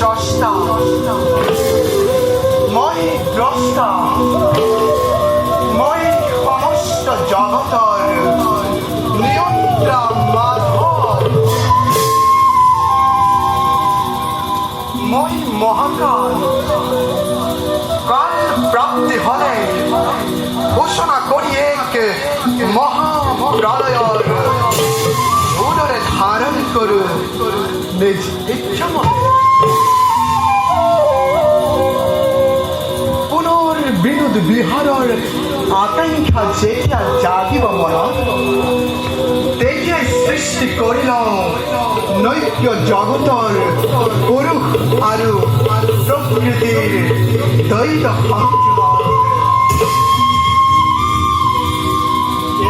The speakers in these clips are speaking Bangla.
স্রষ্টা, মই দ্রষ্টা, মই সমস্ত জগতর নিয়ন্ত্রা মাধব, মই মহাকাল। কাল প্রাপ্তি হলে ঘোষণা করি এক মহাপ্রলয়ের উদরে ধারণ করু নিজ ইচ্ছাময়। পুনর্বিনোদ বিহারের আকাঙ্ক্ষা যেতিয়া জাগিব মন, তেতিয়াই সৃষ্টি করিল নৈক্য জগতর পুরুষ আর প্রকৃতির দ্বৈত সংযোগ।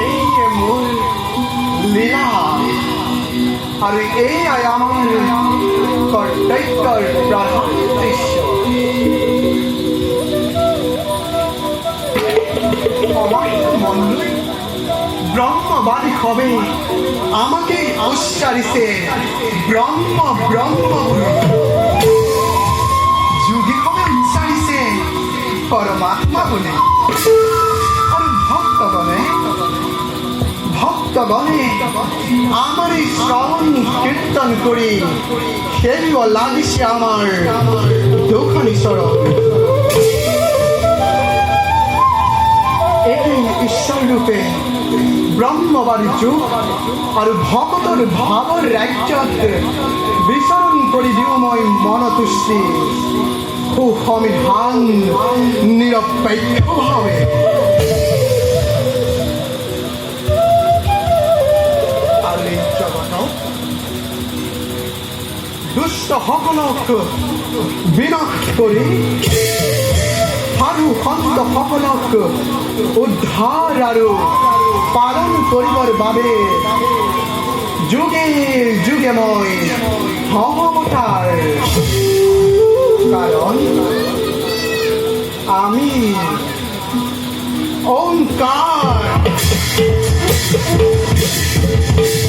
এই মূল লীলা আর এই আমার কর্তব্যের প্রধান দৃশ্য। ব্রহ্মবাদী হবে আমাকে উচ্চারিতে ব্রহ্ম ব্রহ্ম যুগে হবে উচ্চারিতে পরমাত্মা বলে। আর ভক্তগণে আমার এই শ্রবণ কীর্তন করি সেও লাগিছে আমার দুঃখ নিঃসরণ। এই ঈশ্বর রূপে ব্রহ্মবাদী যুগ আর ভগতর ভাবর রাজ্যত বিচরণ করি দিওময় মনতুষ্টি সুসমিধান নিরপেক্ষ ভাবে। আর এই জগত দুষ্ট সকলক বিনাশ কৰি সাধু সন্ত সকলক উদ্ধার আৰু পালন কৰিবৰ বাবে যুগে যুগে মই সহমতাৰ। কাৰণ আমি ওঙ্কার।